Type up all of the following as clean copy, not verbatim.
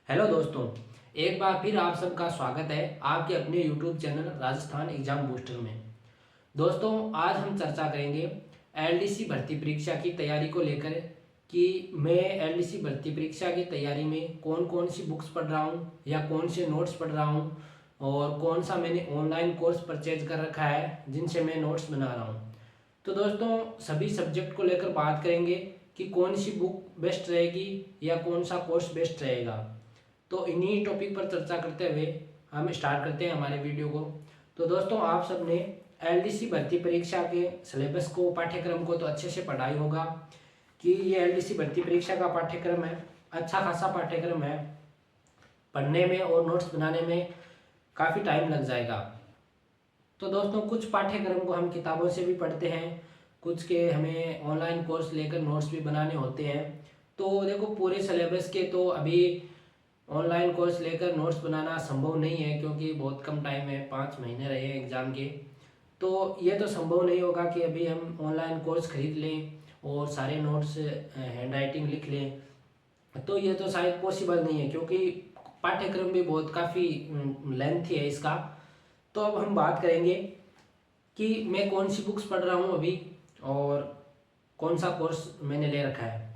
Hello दोस्तों, एक बार फिर आप सबका स्वागत है आपके अपने YouTube channel Rajasthan exam booster में। दोस्तों, आज हम चर्चा करेंगे एलडीसी भर्ती परीक्षा की तैयारी को लेकर कि मैं एलडीसी भर्ती परीक्षा की तैयारी में कौन कौन सी बुक्स पढ़ रहा हूँ या कौन से नोट्स पढ़ रहा हूँ और कौन सा मैंने ऑनलाइन कोर्स परचेज कर रखा है जिनसे मैं नोट्स बना रहा हूँ। तो दोस्तों, सभी सब्जेक्ट को लेकर बात करेंगे कि कौन सी बुक बेस्ट रहेगी या कौन सा कोर्स बेस्ट रहेगा। तो इन्हीं टॉपिक पर चर्चा करते हुए हम स्टार्ट करते हैं हमारे वीडियो को। तो दोस्तों, आप सबने एलडीसी भर्ती परीक्षा के सिलेबस को, पाठ्यक्रम को तो अच्छे से पढ़ा ही होगा कि ये एलडीसी भर्ती परीक्षा का पाठ्यक्रम है। अच्छा खासा पाठ्यक्रम है, पढ़ने में और नोट्स बनाने में काफ़ी टाइम लग जाएगा। तो दोस्तों, कुछ पाठ्यक्रम को हम किताबों से भी पढ़ते हैं, कुछ के हमें ऑनलाइन कोर्स लेकर नोट्स भी बनाने होते हैं। तो देखो, पूरे सिलेबस के तो अभी ऑनलाइन कोर्स लेकर नोट्स बनाना संभव नहीं है क्योंकि बहुत कम टाइम है, 5 महीने रहे हैं एग्ज़ाम के। तो ये तो संभव नहीं होगा कि अभी हम ऑनलाइन कोर्स खरीद लें और सारे नोट्स हैंड राइटिंग लिख लें। तो ये तो शायद पॉसिबल नहीं है क्योंकि पाठ्यक्रम भी बहुत काफ़ी लेंथी है इसका। तो अब हम बात करेंगे कि मैं कौन सी बुक्स पढ़ रहा हूँ अभी और कौन सा कोर्स मैंने ले रखा है।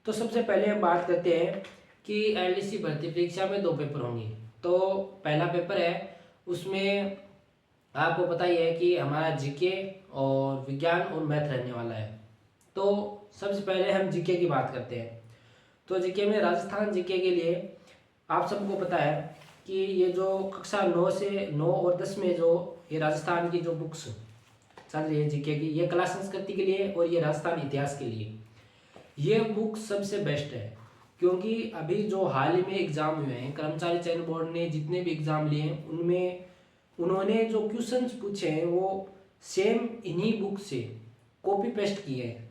तो सबसे पहले हम बात करते हैं कि एलडीसी भर्ती परीक्षा में 2 पेपर होंगे। तो पहला पेपर है, उसमें आपको पता ही है कि हमारा जीके और विज्ञान और मैथ रहने वाला है। तो सबसे पहले हम जीके की बात करते हैं। तो जीके में राजस्थान जीके के लिए आप सबको पता है कि ये जो कक्षा 9 और 10 में जो ये राजस्थान की जो बुक्स चल रही है जीके की, ये कला संस्कृति के लिए और ये राजस्थान इतिहास के लिए ये बुक सबसे बेस्ट है। क्योंकि अभी जो हाल ही में एग्ज़ाम हुए हैं, कर्मचारी चयन बोर्ड ने जितने भी एग्ज़ाम लिए हैं उनमें उन्होंने जो क्वेश्चंस पूछे हैं वो सेम इन्हीं बुक से कॉपी पेस्ट किए हैं।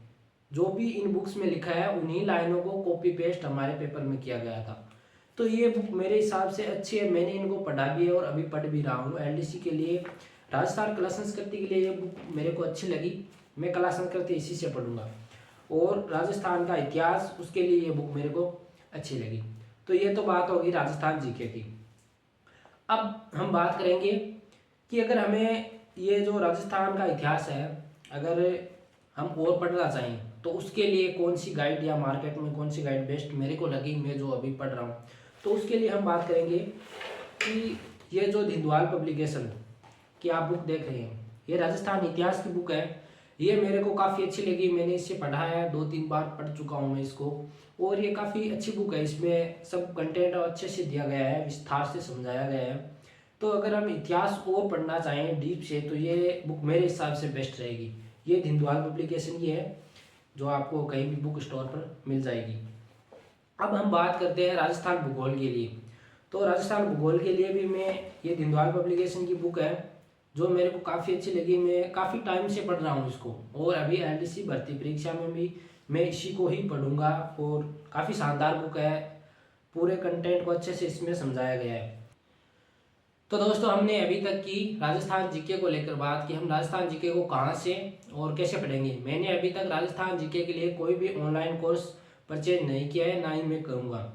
जो भी इन बुक्स में लिखा है उन्हीं लाइनों को कॉपी पेस्ट हमारे पेपर में किया गया था। तो ये बुक मेरे हिसाब से अच्छी है, मैंने इनको पढ़ा भी है और अभी पढ़ भी रहा हूँ। एलडीसी के लिए, राजस्थान कला संस्कृति के लिए ये बुक मेरे को अच्छी लगी। मैं कला संस्कृति इसी से पढ़ूंगा और राजस्थान का इतिहास, उसके लिए ये बुक मेरे को अच्छी लगी। तो ये तो बात होगी राजस्थान जीके की। अब हम बात करेंगे कि अगर हमें ये जो राजस्थान का इतिहास है, अगर हम और पढ़ना चाहें तो उसके लिए कौन सी गाइड या मार्केट में कौन सी गाइड बेस्ट मेरे को लगी, मैं जो अभी पढ़ रहा हूँ। तो उसके लिए हम बात करेंगे कि ये जो धिंदवाल पब्लिकेशन की आप बुक देख रहे हैं, ये राजस्थान इतिहास की बुक है। ये मेरे को काफ़ी अच्छी लगी, मैंने इससे पढ़ा है, 2-3 बार पढ़ चुका हूँ मैं इसको। और ये काफ़ी अच्छी बुक है, इसमें सब कंटेंट अच्छे से दिया गया है, विस्तार से समझाया गया है। तो अगर हम इतिहास और पढ़ना चाहें डीप से तो ये बुक मेरे हिसाब से बेस्ट रहेगी। ये धिंदवाल पब्लिकेशन की है, जो आपको कहीं भी बुक स्टोर पर मिल जाएगी। अब हम बात करते हैं राजस्थान भूगोल के लिए। तो राजस्थान भूगोल के लिए भी मैं, ये धिंदवाल पब्लिकेशन की बुक है जो मेरे को काफ़ी अच्छी लगी। मैं काफ़ी टाइम से पढ़ रहा हूँ इसको और अभी एलडीसी भर्ती परीक्षा में भी मैं इसी को ही पढ़ूंगा। और काफ़ी शानदार बुक है, पूरे कंटेंट को अच्छे से इसमें समझाया गया है। तो दोस्तों, हमने अभी तक की राजस्थान जीके को लेकर बात कि हम राजस्थान जीके को कहाँ से और कैसे पढ़ेंगे। मैंने अभी तक राजस्थान जीके के लिए कोई भी ऑनलाइन कोर्स परचेज नहीं किया है, ना ही मैं करूँगा।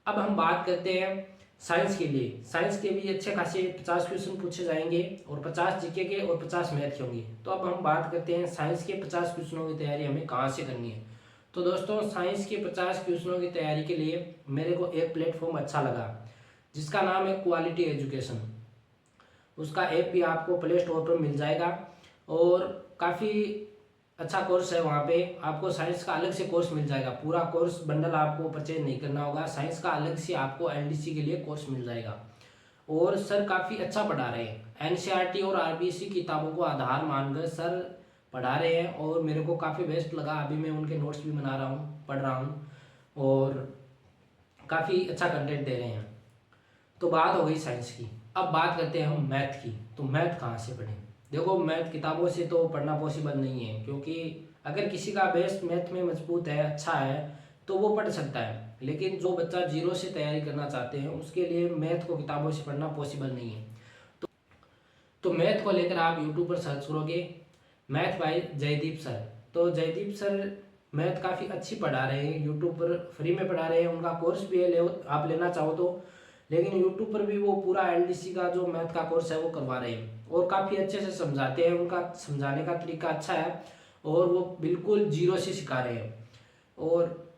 अब हम बात करते हैं साइंस के लिए। साइंस के भी अच्छे खासे 50 क्वेश्चन पूछे जाएंगे और 50 जीके के और 50 मैथ के होंगे। तो अब हम बात करते हैं साइंस के 50 क्वेश्चनों की तैयारी हमें कहाँ से करनी है। तो दोस्तों, साइंस के 50 क्वेश्चनों की तैयारी के लिए मेरे को एक प्लेटफॉर्म अच्छा लगा जिसका नाम है क्वालिटी एजुकेशन। उसका ऐप भी आपको प्ले स्टोर पर मिल जाएगा और काफ़ी अच्छा कोर्स है। वहाँ पे आपको साइंस का अलग से कोर्स मिल जाएगा, पूरा कोर्स बंडल आपको परचेज नहीं करना होगा। साइंस का अलग से आपको एलडीसी के लिए कोर्स मिल जाएगा और सर काफ़ी अच्छा पढ़ा रहे हैं। एनसीईआरटी और आरबीएससी किताबों को आधार मानकर सर पढ़ा रहे हैं और मेरे को काफ़ी बेस्ट लगा। अभी मैं उनके नोट्स भी बना रहा हूँ, पढ़ रहा हूँ और काफ़ी अच्छा कंटेंट दे रहे हैं। तो बात हो गई साइंस की। अब बात करते हैं हम मैथ की। तो मैथ कहाँ से पढ़ें। देखो, मैथ किताबों से तो पढ़ना पॉसिबल नहीं है क्योंकि अगर किसी का बेस मैथ में मजबूत है, अच्छा है, तो वो पढ़ सकता है। लेकिन जो बच्चा जीरो से तैयारी करना चाहते हैं उसके लिए मैथ को किताबों से पढ़ना पॉसिबल नहीं है। तो मैथ को लेकर आप यूट्यूब पर सर्च करोगे मैथ बाय जयदीप सर। तो जयदीप सर मैथ काफ़ी अच्छी पढ़ा रहे हैं, यूट्यूब पर फ्री में पढ़ा रहे हैं। उनका कोर्स भी है, आप लेना चाहो तो, लेकिन यूट्यूब पर भी वो पूरा एलडीसी का जो मैथ का कोर्स है वो करवा रहे हैं और काफ़ी अच्छे से समझाते हैं। उनका समझाने का तरीका अच्छा है और वो बिल्कुल जीरो से सिखा रहे हैं। और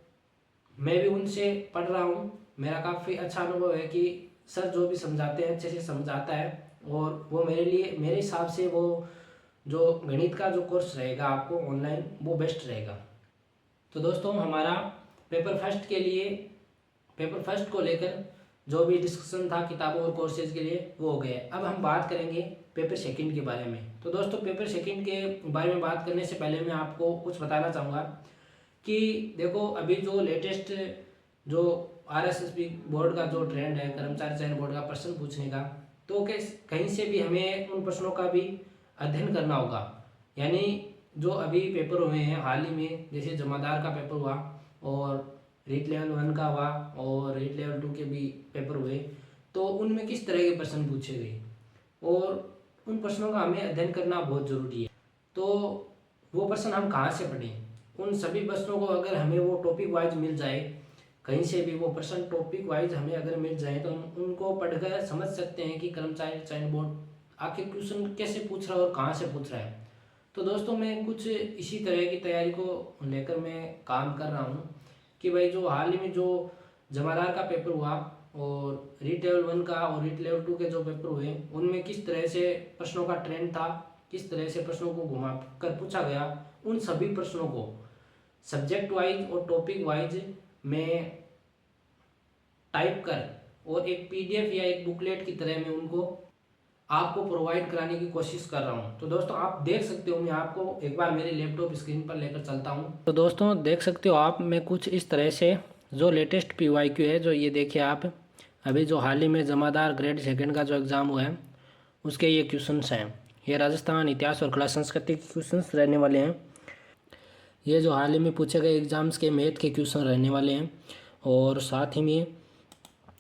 मैं भी उनसे पढ़ रहा हूँ, मेरा काफ़ी अच्छा अनुभव है कि सर जो भी समझाते हैं अच्छे से समझाता है। और वो मेरे हिसाब से वो जो गणित का जो कोर्स रहेगा आपको ऑनलाइन, वो बेस्ट रहेगा। तो दोस्तों हमारा पेपर फर्स्ट को लेकर जो भी डिस्कशन था किताबों और कोर्सेज के लिए वो हो गया। अब हम बात करेंगे पेपर सेकंड के बारे में। तो दोस्तों पेपर सेकंड के बारे में बात करने से पहले मैं आपको कुछ बताना चाहूँगा कि देखो अभी जो लेटेस्ट जो आरएसएसबी बोर्ड का जो ट्रेंड है कर्मचारी चयन बोर्ड का प्रश्न पूछने का, तो कहीं से भी हमें उन प्रश्नों का भी अध्ययन करना होगा। यानी जो अभी पेपर हुए हैं हाल ही में, जैसे जमादार का पेपर हुआ और रीट लेवल 1 का हुआ और रीट लेवल 2 के भी पेपर हुए, तो उनमें किस तरह के प्रश्न पूछे गए और उन प्रश्नों का हमें अध्ययन करना बहुत ज़रूरी है। तो वो प्रश्न हम कहाँ से पढ़ें? उन सभी प्रश्नों को अगर हमें वो टॉपिक वाइज मिल जाए, कहीं से भी वो प्रश्न टॉपिक वाइज हमें अगर मिल जाए, तो हम उनको पढ़कर समझ सकते हैं कि कर्मचारी चयन बोर्ड आखिर क्वेश्चन कैसे पूछ रहा है और कहाँ से पूछ रहा है। तो दोस्तों मैं कुछ इसी तरह की तैयारी को लेकर मैं काम कर रहा हूँ कि भाई जो हाल ही में जो जमादार का पेपर हुआ और रीट लेवल 1 का और रीट लेवल 2 के जो पेपर हुए, उनमें किस तरह से प्रश्नों का ट्रेंड था, किस तरह से प्रश्नों को घुमा कर पूछा गया, उन सभी प्रश्नों को सब्जेक्ट वाइज और टॉपिक वाइज मैं टाइप कर और एक पीडीएफ या एक बुकलेट की तरह मैं उनको आपको प्रोवाइड कराने की कोशिश कर रहा हूं। तो दोस्तों आप देख सकते हो, मैं आपको एक बार मेरे लैपटॉप स्क्रीन पर लेकर चलता हूं। तो दोस्तों देख सकते हो आप, मैं कुछ इस तरह से जो लेटेस्ट पीवाईक्यू है, जो ये देखिए आप, अभी जो हाल ही में जमादार ग्रेड सेकंड का जो एग्ज़ाम हुआ है उसके ये क्वेश्चंस हैं। ये राजस्थान इतिहास और कला संस्कृति के क्वेश्चंस रहने वाले हैं। ये जो हाल ही में पूछे गए एग्ज़ाम्स के मैथ के क्वेश्चन रहने वाले हैं। और साथ ही में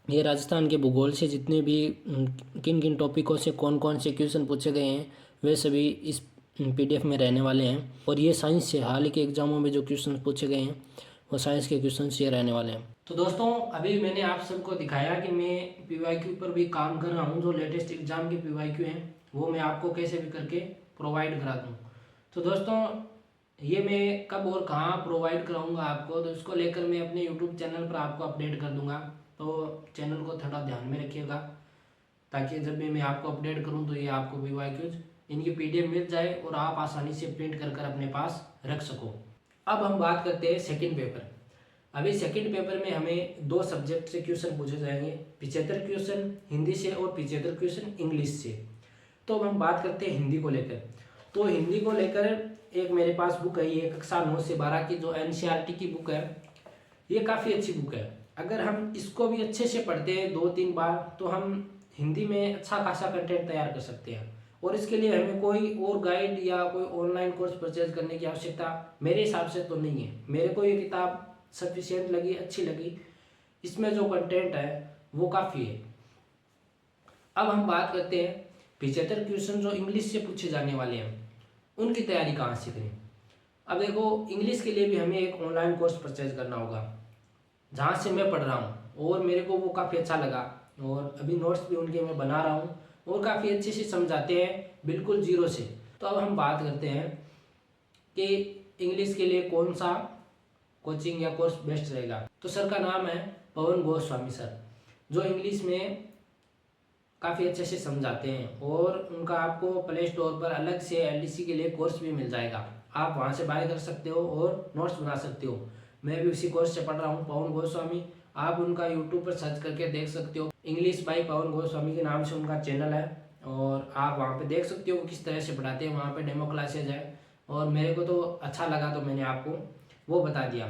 ये राजस्थान के भूगोल से जितने भी किन किन टॉपिकों से कौन कौन से क्वेश्चन पूछे गए हैं वे सभी इस पीडीएफ में रहने वाले हैं। और ये साइंस से हाल ही के एग्ज़ामों में जो क्वेश्चन पूछे गए हैं वो साइंस के क्वेश्चन ये रहने वाले हैं। तो दोस्तों अभी मैंने आप सबको दिखाया कि मैं पीवाईक्यू पर भी काम कर रहा हूँ। जो लेटेस्ट एग्ज़ाम के पीवाईक्यू हैं वो मैं आपको कैसे भी करके प्रोवाइड करा दूँ। तो दोस्तों ये मैं कब और कहाँ प्रोवाइड कराऊंगा आपको, तो इसको लेकर मैं अपने यूट्यूब चैनल पर आपको अपडेट कर दूंगा। तो चैनल को थोड़ा ध्यान में रखिएगा ताकि जब भी मैं आपको अपडेट करूं तो ये आपको पीवाईक्यूज इनकी पीडीएफ मिल जाए और आप आसानी से प्रिंट कर अपने पास रख सको। अब हम बात करते हैं सेकंड पेपर। अभी सेकंड पेपर में हमें 2 सब्जेक्ट से क्वेश्चन पूछे जाएंगे, 75 क्वेश्चन हिंदी से और 75 क्वेश्चन इंग्लिश से। तो अब हम बात करते हैं हिंदी को लेकर। तो हिंदी को लेकर एक मेरे पास बुक है, ये कक्षा 9 से 12 की जो एनसीईआरटी की बुक है, ये काफ़ी अच्छी बुक है। अगर हम इसको भी अच्छे से पढ़ते हैं 2-3 बार तो हम हिंदी में अच्छा खासा कंटेंट तैयार कर सकते हैं। और इसके लिए हमें कोई और गाइड या कोई ऑनलाइन कोर्स परचेज करने की आवश्यकता मेरे हिसाब से तो नहीं है। मेरे को ये किताब सफिशिएंट लगी, अच्छी लगी। इसमें जो कंटेंट है वो काफ़ी है। अब हम बात करते हैं 75 क्वेश्चन जो इंग्लिश से पूछे जाने वाले हैं उनकी तैयारी कहाँ से करें। अब देखो इंग्लिश के लिए भी हमें एक ऑनलाइन कोर्स परचेज करना होगा जहाँ से मैं पढ़ रहा हूँ और मेरे को वो काफ़ी अच्छा लगा और अभी नोट्स भी उनके मैं बना रहा हूँ और काफ़ी अच्छे से समझाते हैं बिल्कुल जीरो से। तो अब हम बात करते हैं कि इंग्लिश के लिए कौन सा कोचिंग या कोर्स बेस्ट रहेगा। तो सर का नाम है पवन गोस्वामी सर, जो इंग्लिश में काफ़ी अच्छे से समझाते हैं और उनका आपको प्ले स्टोर पर अलग से एलडीसी के लिए कोर्स भी मिल जाएगा। आप वहाँ से बाय कर सकते हो और नोट्स बना सकते हो। मैं भी उसी कोर्स से पढ़ रहा हूँ, पवन गोस्वामी। आप उनका यूट्यूब पर सर्च करके देख सकते हो, इंग्लिश बाय पवन गोस्वामी के नाम से उनका चैनल है और आप वहाँ पे देख सकते हो किस तरह से पढ़ाते हैं। वहाँ पे डेमो क्लासेज है और मेरे को तो अच्छा लगा तो मैंने आपको वो बता दिया।